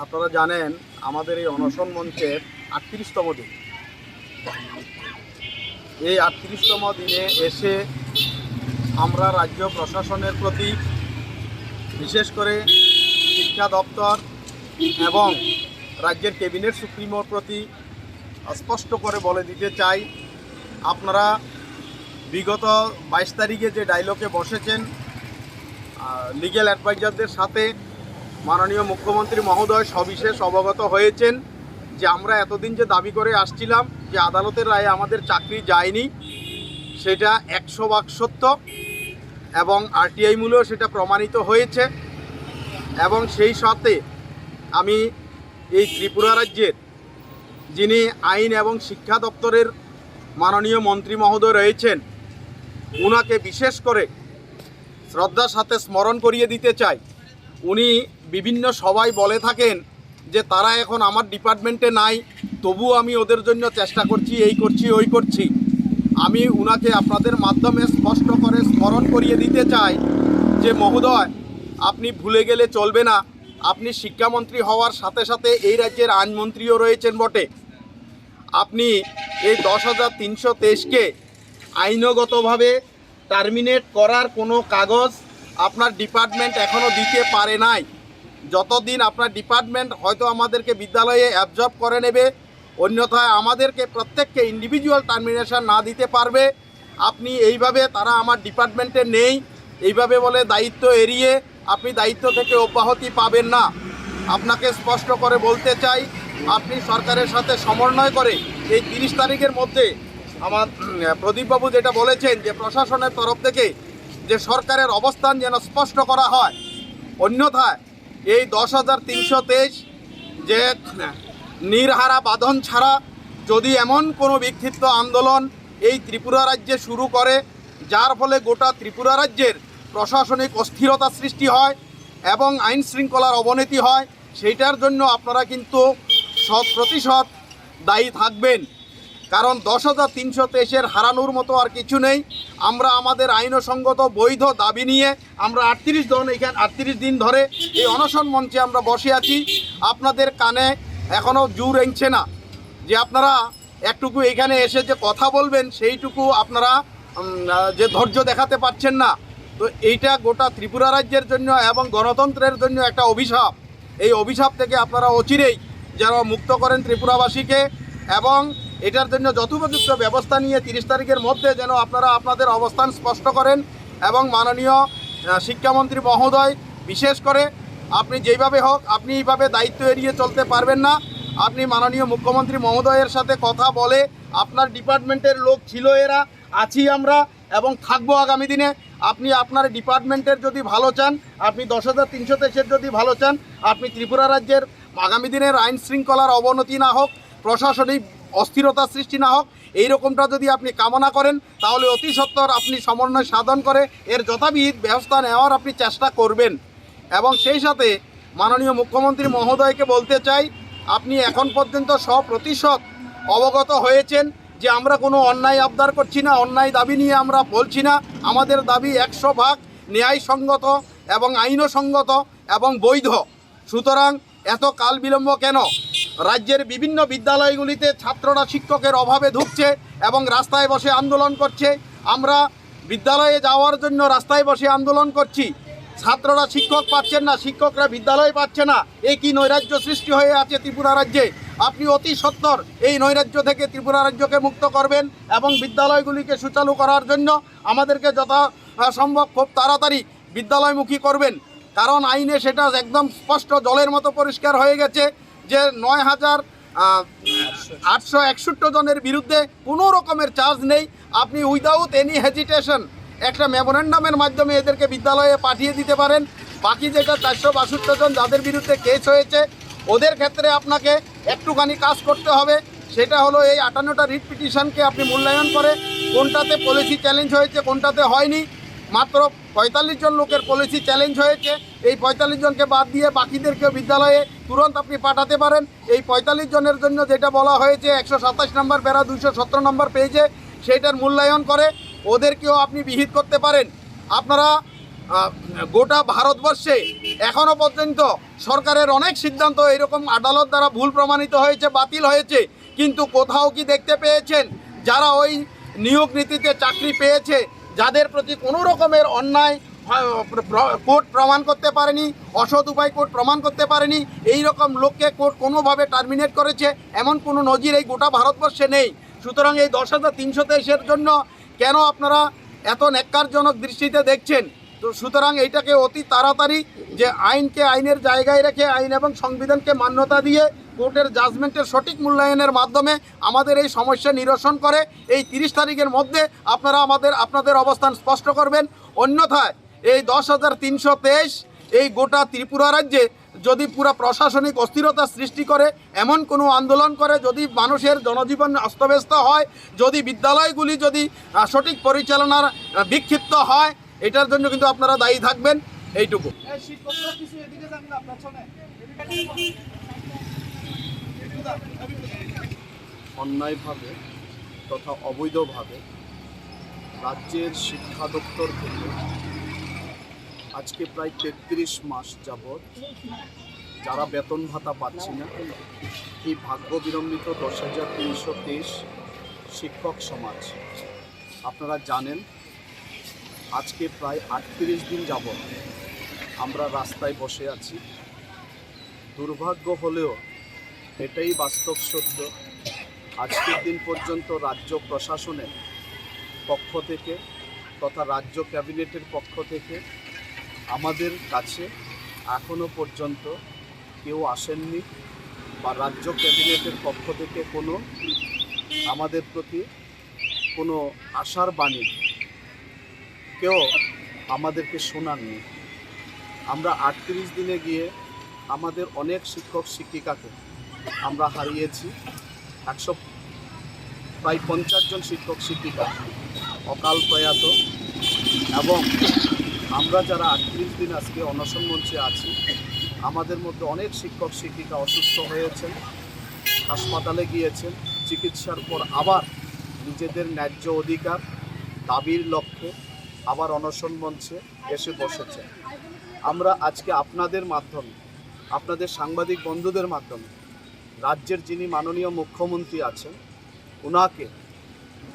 আপনারা জানেন আমাদের এই অনশন মঞ্চের ৩৮তম দিন। এই ৩৮তম দিনে এসে আমরা রাজ্য প্রশাসনের প্রতি, বিশেষ করে শিক্ষা দপ্তর এবং রাজ্যের ক্যাবিনেট সুপ্রিমোর প্রতি স্পষ্ট করে বলে দিতে চাই, আপনারা বিগত ২২ তারিখে যে ডায়লগে বসেছেন লিগ্যাল অ্যাডভাইজারদের সাথে, মাননীয় মুখ্যমন্ত্রী মহোদয় সবিশেষ অবগত হয়েছেন যে আমরা এতদিন যে দাবি করে আসছিলাম যে আদালতের রায়ে আমাদের চাকরি যায়নি, সেটা ১০০% সত্য এবং আরটিআই মূলেও সেটা প্রমাণিত হয়েছে। এবং সেই সাথে আমি এই ত্রিপুরা রাজ্যের যিনি আইন এবং শিক্ষা দপ্তরের মাননীয় মন্ত্রী মহোদয় রয়েছেন, উনাকে বিশেষ করে শ্রদ্ধার সাথে স্মরণ করিয়ে দিতে চাই। উনি বিভিন্ন সবাই বলে থাকেন যে তারা এখন আমার ডিপার্টমেন্টে নাই, তবুও আমি ওদের জন্য চেষ্টা করছি, এই করছি ওই করছি। আমি উনাকে আপনাদের মাধ্যমে স্পষ্ট করে স্মরণ করিয়ে দিতে চাই যে মহোদয়, আপনি ভুলে গেলে চলবে না। আপনি শিক্ষামন্ত্রী হওয়ার সাথে সাথে এই রাজ্যের আইনমন্ত্রীও রয়েছেন বটে। আপনি এই ১০,৩২৩কে আইনগতভাবে টার্মিনেট করার কোনো কাগজ আপনার ডিপার্টমেন্ট এখনও দিতে পারে নাই। যতদিন আপনার ডিপার্টমেন্ট হয়তো আমাদেরকে বিদ্যালয়ে অ্যাবজর্ব করে নেবে, অন্যথায় আমাদেরকে প্রত্যেককে ইন্ডিভিজুয়াল টার্মিনেশন না দিতে পারবে, আপনি এইভাবে তারা আমার ডিপার্টমেন্টে নেই এইভাবে বলে দায়িত্ব এড়িয়ে আপনি দায়িত্ব থেকে অব্যাহতি পাবেন না। আপনাকে স্পষ্ট করে বলতে চাই, আপনি সরকারের সাথে সমন্বয় করে এই ৩০ তারিখের মধ্যে আমার প্রদীপবাবু যেটা বলেছেন যে প্রশাসনের তরফ থেকে যে সরকারের অবস্থান যেন স্পষ্ট করা হয়, অন্যথায় এই ১০,৩২৩ যে নির্হারা বাঁধন ছাড়া যদি এমন কোনো বিক্ষিপ্ত আন্দোলন এই ত্রিপুরা রাজ্যে শুরু করে যার ফলে গোটা ত্রিপুরা রাজ্যের প্রশাসনিক অস্থিরতা সৃষ্টি হয় এবং আইন শৃঙ্খলার অবনতি হয়, সেইটার জন্য আপনারা কিন্তু ১০০% দায়ী থাকবেন। কারণ ১০,৩২৩ হারানোর মতো আর কিছু নেই। আমরা আমাদের আইনসঙ্গত বৈধ দাবি নিয়ে আমরা ৩৮ দিন ধরে এই অনশন মঞ্চে আমরা বসে আছি। আপনাদের কানে এখনও জোর এঁকছে না যে আপনারা একটুকু এখানে এসে যে কথা বলবেন, সেইটুকু আপনারা যে ধৈর্য দেখাতে পারছেন না। তো এইটা গোটা ত্রিপুরা রাজ্যের জন্য এবং গণতন্ত্রের জন্য একটা অভিশাপ। এই অভিশাপ থেকে আপনারা অচিরেই যেন মুক্ত করেন ত্রিপুরাবাসীকে এবং এটার জন্য যথোপযুক্ত ব্যবস্থা নিয়ে ৩০ তারিখের মধ্যে যেন আপনারা আপনাদের অবস্থান স্পষ্ট করেন। এবং মাননীয় শিক্ষামন্ত্রী মহোদয়, বিশেষ করে আপনি যেইভাবে হোক আপনি এইভাবে দায়িত্ব এড়িয়ে চলতে পারবেন না। আপনি মাননীয় মুখ্যমন্ত্রী মহোদয়ের সাথে কথা বলে, আপনার ডিপার্টমেন্টের লোক ছিল এরা, আছি আমরা এবং থাকবো আগামী দিনে। আপনি আপনার ডিপার্টমেন্টের যদি ভালো চান, আপনি ১০,৩২৩ যদি ভালো চান, আপনি ত্রিপুরা রাজ্যের আগামী দিনের আইন শৃঙ্খলার অবনতি না হোক, প্রশাসনিক অস্থিরতা সৃষ্টি না হোক, এই রকমটা যদি আপনি কামনা করেন, তাহলে অতি সত্বর আপনি সমন্বয় সাধন করে এর যথাবিহিত ব্যবস্থা নেওয়ার আপনি চেষ্টা করবেন। এবং সেই সাথে মাননীয় মুখ্যমন্ত্রী মহোদয়কে বলতে চাই, আপনি এখন পর্যন্ত ১০০% অবগত হয়েছেন যে আমরা কোনো অন্যায় আবদার করছি না, অন্যায় দাবি নিয়ে আমরা বলছি না। আমাদের দাবি ১০০% ন্যায়সঙ্গত এবং আইনসঙ্গত এবং বৈধ। সুতরাং এত কাল বিলম্ব কেন? রাজ্যের বিভিন্ন বিদ্যালয়গুলিতে ছাত্ররা শিক্ষকের অভাবে ঢুকছে এবং রাস্তায় বসে আন্দোলন করছে। আমরা বিদ্যালয়ে যাওয়ার জন্য রাস্তায় বসে আন্দোলন করছি, ছাত্ররা শিক্ষক পাচ্ছেন না, শিক্ষকরা বিদ্যালয় পাচ্ছে না। এই কি নৈরাজ্য সৃষ্টি হয়ে আছে ত্রিপুরা রাজ্যে? আপনি অতি সত্বর এই নৈরাজ্য থেকে ত্রিপুরা রাজ্যকে মুক্ত করবেন এবং বিদ্যালয়গুলিকে সুচালু করার জন্য আমাদেরকে যথাসম্ভব খুব তাড়াতাড়ি বিদ্যালয়মুখী করবেন। কারণ আইনে সেটা একদম স্পষ্ট জলের মতো পরিষ্কার হয়ে গেছে যে ৯,৮৬১ জনের বিরুদ্ধে কোনো রকমের চার্জ নেই। আপনি উইদাউট এনি হেজিটেশন একটা মেমোরেন্ডামের মাধ্যমে এদেরকে বিদ্যালয়ে পাঠিয়ে দিতে পারেন। বাকি যেটা ৪৬২ জন যাদের বিরুদ্ধে কেস হয়েছে, ওদের ক্ষেত্রে আপনাকে একটুখানি কাজ করতে হবে। সেটা হলো এই ৫৮টা রিট পিটিশনকে আপনি মূল্যায়ন করে কোনটাতে পলিসি চ্যালেঞ্জ হয়েছে, কোনটাতে হয়নি। মাত্র ৪৫ জন লোকের পলিসি চ্যালেঞ্জ হয়েছে। এই ৪৫ জনকে বাদ দিয়ে বাকিদেরকেও বিদ্যালয়ে তুরন্ত আপনি পাঠাতে পারেন। এই ৪৫ জনের জন্য যেটা বলা হয়েছে ১২৭ নম্বর প্যারা ২১৭ নম্বর পেজে, সেইটার মূল্যায়ন করে ওদেরকেও আপনি বিহিত করতে পারেন। আপনারা গোটা ভারতবর্ষে এখনও পর্যন্ত সরকারের অনেক সিদ্ধান্ত এরকম আদালত দ্বারা ভুল প্রমাণিত হয়েছে, বাতিল হয়েছে, কিন্তু কোথাও কি দেখতে পেয়েছেন যারা ওই নিয়োগ নীতিতে চাকরি পেয়েছে, যাদের প্রতি কোনো রকমের অন্যায় কোর্ট প্রমাণ করতে পারেনি, অসৎ উপায় কোর্ট প্রমাণ করতে পারেনি, এই রকম লোককে কোর্ট কোনোভাবে টার্মিনেট করেছে, এমন কোনো নজির এই গোটা ভারতবর্ষে নেই। সুতরাং এই 10,323-এর জন্য কেন আপনারা এত ন্যাক্কারজনক দৃষ্টিতে দেখছেন? তো সুতরাং এইটাকে অতি তাড়াতাড়ি যে আইনকে আইনের জায়গায় রেখে আইন এবং সংবিধানকে মান্যতা দিয়ে কোর্টের জাজমেন্টের সঠিক মূল্যায়নের মাধ্যমে আমাদের এই সমস্যা নিরসন করে এই 30 তারিখের মধ্যে আপনারা আপনাদের অবস্থান স্পষ্ট করবেন। অন্যথায় এই 10,323 এই গোটা ত্রিপুরা রাজ্যে যদি পুরো প্রশাসনিক অস্থিরতা সৃষ্টি করে, এমন কোনো আন্দোলন করে, যদি মানুষের জনজীবন অস্তব্যস্ত হয়, যদি বিদ্যালয়গুলি যদি সঠিক পরিচালনার বিক্ষিপ্ত হয়, এটার জন্য কিন্তু আপনারা দায়ী থাকবেন। এইটুকু। অন্যায়ভাবে তথা অবৈধভাবে রাজ্যের শিক্ষা দপ্তর থেকে আজকে প্রায় 33 মাস যাবৎ যারা বেতন ভাতা পাচ্ছি না, এই ভাগ্য বিলম্বিত 10,323 শিক্ষক সমাজ, আপনারা জানেন আজকে প্রায় 38 দিন যাবৎ আমরা রাস্তায় বসে আছি। দুর্ভাগ্য হলেও এটাই বাস্তব সত্য, আজকের দিন পর্যন্ত রাজ্য প্রশাসনের পক্ষ থেকে তথা রাজ্য ক্যাবিনেটের পক্ষ থেকে আমাদের কাছে এখনো পর্যন্ত কেউ আসেননি, বা রাজ্য ক্যাবিনেটের পক্ষ থেকে কোনো আমাদের প্রতি কোনো আশার বাণী কেউ আমাদেরকে শোনাননি। আমরা 38 দিনে গিয়ে আমাদের অনেক শিক্ষক শিক্ষিকাকে আমরা হারিয়েছি। প্রায় 50 জন শিক্ষক শিক্ষিকা অকাল প্রয়াত, এবং আমরা যারা 38 দিন আজকে অনশন মঞ্চে আছি, আমাদের মধ্যে অনেক শিক্ষক শিক্ষিকা অসুস্থ হয়েছেন, হাসপাতালে গিয়েছেন, চিকিৎসার পর আবার নিজেদের ন্যায্য অধিকার দাবির লক্ষ্যে আবার অনশন মঞ্চে এসে বসেছেন। আমরা আজকে আপনাদের মাধ্যমে, আপনাদের সাংবাদিক বন্ধুদের মাধ্যমে রাজ্যের যিনি মাননীয় মুখ্যমন্ত্রী আছেন, ওনাকে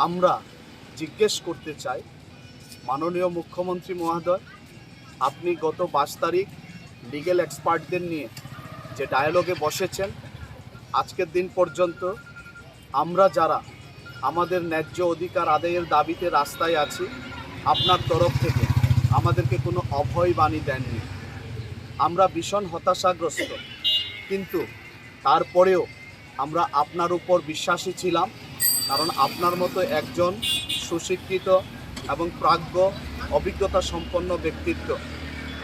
আমরা জিজ্ঞেস করতে চাই, মাননীয় মুখ্যমন্ত্রী মহোদয়, আপনি গত 22 তারিখ লিগ্যাল এক্সপার্টদের নিয়ে যে ডায়ালগে বসেছেন, আজকের দিন পর্যন্ত আমরা যারা আমাদের ন্যায্য অধিকার আদায়ের দাবিতে রাস্তায় আছি, আপনার তরফ থেকে আমাদেরকে কোনো অভয় বাণী দেননি। আমরা ভীষণ হতাশাগ্রস্ত, কিন্তু তারপরেও আমরা আপনার উপর বিশ্বাসী ছিলাম, কারণ আপনার মতো একজন সুশিক্ষিত এবং প্রাজ্ঞ অভিজ্ঞতা সম্পন্ন ব্যক্তিত্ব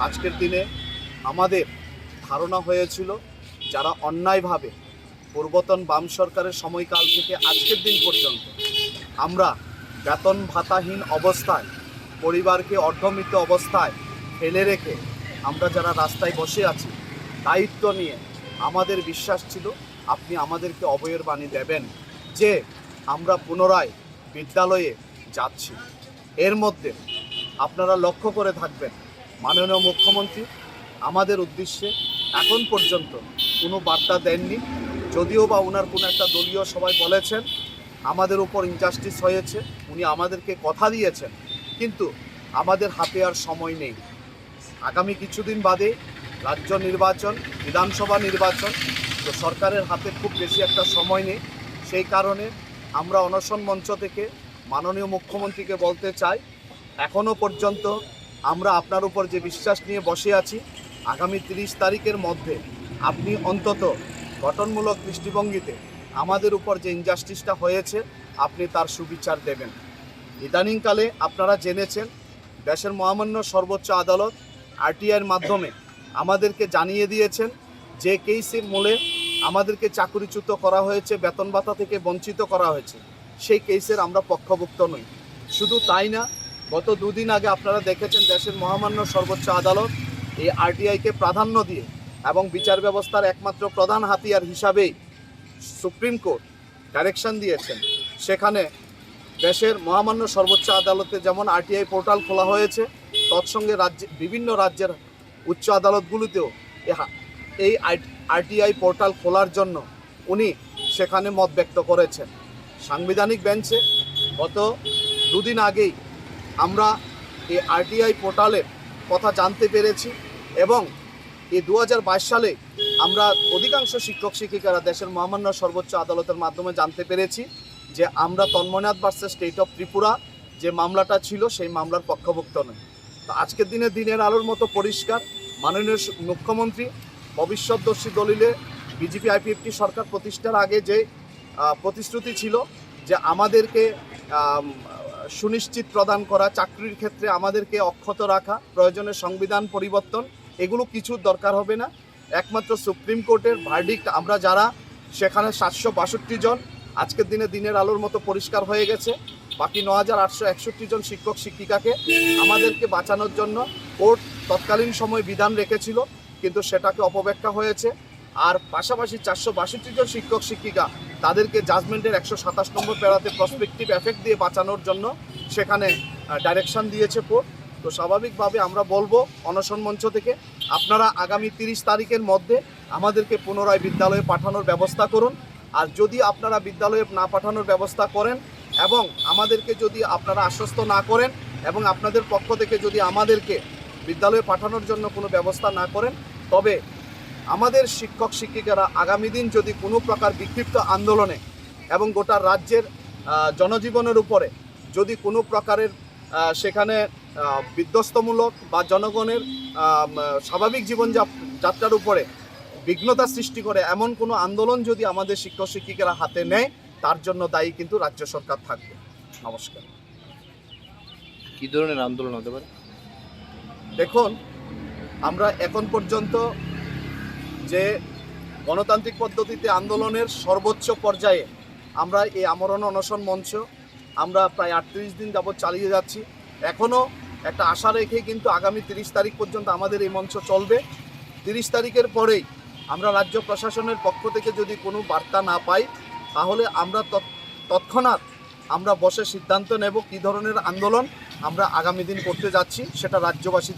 আজকের দিনে আমাদের ধারণা হয়েছিল যারা অন্যায়ভাবে পূর্বতন বাম সরকারের সময়কাল থেকে আজকের দিন পর্যন্ত আমরা বেতন ভাতাহীন অবস্থায়, পরিবারকে অর্ধমৃত অবস্থায় ফেলে রেখে আমরা যারা রাস্তায় বসে আছি, দায়িত্ব নিয়ে আমাদের বিশ্বাস ছিল আপনি আমাদেরকে অভয়ের বাণী দেবেন যে আমরা পুনরায় বিদ্যালয়ে যাচ্ছি। এর মধ্যে আপনারা লক্ষ্য করে থাকবেন, মাননীয় মুখ্যমন্ত্রী আমাদের উদ্দেশ্যে এখন পর্যন্ত কোনো বার্তা দেননি, যদিও বা ওনার কোনো একটা দলীয় সভায় বলেছেন আমাদের উপর ইনজাস্টিস হয়েছে, উনি আমাদেরকে কথা দিয়েছেন, কিন্তু আমাদের হাতে আর সময় নেই। আগামী কিছুদিন বাদে রাজ্য নির্বাচন, বিধানসভা নির্বাচন, তো সরকারের হাতে খুব বেশি একটা সময় নেই। সেই কারণে আমরা অনশন মঞ্চ থেকে মাননীয় মুখ্যমন্ত্রীকে বলতে চাই, এখনও পর্যন্ত আমরা আপনার উপর যে বিশ্বাস নিয়ে বসে আছি, আগামী 30 তারিখের মধ্যে আপনি অন্তত গঠনমূলক দৃষ্টিভঙ্গিতে আমাদের উপর যে ইনজাস্টিসটা হয়েছে আপনি তার সুবিচার দেবেন। ইদানিংকালে আপনারা জেনেছেন দেশের মহামান্য সর্বোচ্চ আদালত আরটিআইয়ের মাধ্যমে আমাদেরকে জানিয়ে দিয়েছেন যে কেসের মূলে আমাদেরকে চাকরিচ্যুত করা হয়েছে, বেতন ভাতা থেকে বঞ্চিত করা হয়েছে, সেই কেসের আমরা পক্ষভুক্ত নই। শুধু তাই না, গত 2 দিন আগে আপনারা দেখেছেন দেশের মহামান্য সর্বোচ্চ আদালত এই আরটিআইকে প্রাধান্য দিয়ে এবং বিচার ব্যবস্থার একমাত্র প্রধান হাতিয়ার হিসাবেই সুপ্রিম কোর্ট ডাইরেকশন দিয়েছেন। সেখানে দেশের মহামান্য সর্বোচ্চ আদালতে যেমন আরটিআই পোর্টাল খোলা হয়েছে, তৎসঙ্গে বিভিন্ন রাজ্যের উচ্চ আদালতগুলিতেও এই আরটিআই পোর্টাল খোলার জন্য উনি সেখানে মত ব্যক্ত করেছেন। সাংবিধানিক বেঞ্চে গত দুদিন আগেই আমরা এই আরটিআই পোর্টালের কথা জানতে পেরেছি এবং এই 2022 সালে আমরা অধিকাংশ শিক্ষক শিক্ষিকারা দেশের মহামান্য সর্বোচ্চ আদালতের মাধ্যমে জানতে পেরেছি যে আমরা তন্ময়নাথ ভার্সেস স্টেট অফ ত্রিপুরা যে মামলাটা ছিল সেই মামলার পক্ষভুক্ত নয়। তো আজকের দিনে দিনের আলোর মতো পরিষ্কার, মাননীয় মুখ্যমন্ত্রী ভবিষ্যৎদর্শী দলিলে বিজেপি আইপিএফটি সরকার প্রতিষ্ঠার আগে যে প্রতিশ্রুতি ছিল যে আমাদেরকে সুনিশ্চিত প্রদান করা, চাকরির ক্ষেত্রে আমাদেরকে অক্ষত রাখা, প্রয়োজনে সংবিধান পরিবর্তন, এগুলো কিছু দরকার হবে না। একমাত্র সুপ্রিম কোর্টের ভার্ডিক্ট আমরা যারা সেখানে 762 জন আজকের দিনে দিনের আলোর মতো পরিষ্কার হয়ে গেছে। বাকি 9861 জন শিক্ষক শিক্ষিকাকে আমাদেরকে বাঁচানোর জন্য কোর্ট তৎকালীন সময় বিধান রেখেছিল, কিন্তু সেটাকে অপব্যাখ্যা হয়েছে। আর পাশাপাশি 462 জন শিক্ষক শিক্ষিকা তাদেরকে জাজমেন্টের 127 নম্বর প্যারাতে প্রসপেক্টিভ এফেক্ট দিয়ে বাঁচানোর জন্য সেখানে ডাইরেকশন দিয়েছে কোর্ট। তো স্বাভাবিকভাবে আমরা বলবো অনশন মঞ্চ থেকে আপনারা আগামী 30 তারিখের মধ্যে আমাদেরকে পুনরায় বিদ্যালয়ে পাঠানোর ব্যবস্থা করুন। আর যদি আপনারা বিদ্যালয়ে না পাঠানোর ব্যবস্থা করেন এবং আমাদেরকে যদি আপনারা আশ্বস্ত না করেন এবং আপনাদের পক্ষ থেকে যদি আমাদেরকে বিদ্যালয়ে পাঠানোর জন্য কোনো ব্যবস্থা না করেন, তবে আমাদের শিক্ষক শিক্ষিকারা আগামী দিন যদি কোনো প্রকার বিক্ষিপ্ত আন্দোলনে এবং গোটা রাজ্যের জনজীবনের উপরে যদি কোনো প্রকারের সেখানে বিধ্বস্তমূলক বা জনগণের স্বাভাবিক জীবনযাত্রার উপরে বিঘ্নতা সৃষ্টি করে এমন কোনো আন্দোলন যদি আমাদের শিক্ষক শিক্ষিকারা হাতে নেয়, তার জন্য দায়ী কিন্তু রাজ্য সরকার থাকবে। নমস্কার। কী ধরনের আন্দোলন হতে পারে? দেখুন, আমরা এখন পর্যন্ত যে গণতান্ত্রিক পদ্ধতিতে আন্দোলনের সর্বোচ্চ পর্যায়ে আমরা এই আমরণ অনশন মঞ্চ আমরা প্রায় 38 দিন যাবৎ চালিয়ে যাচ্ছি। এখনও একটা আশা রেখে কিন্তু আগামী 30 তারিখ পর্যন্ত আমাদের এই মঞ্চ চলবে। 30 তারিখের পরেই আমরা রাজ্য প্রশাসনের পক্ষ থেকে যদি কোনো বার্তা না পাই, তাহলে আমরা তৎক্ষণাৎ আমরা বসে সিদ্ধান্ত নেব কী ধরনের আন্দোলন আমরা আগামী দিন করতে যাচ্ছি, সেটা রাজ্যবাসী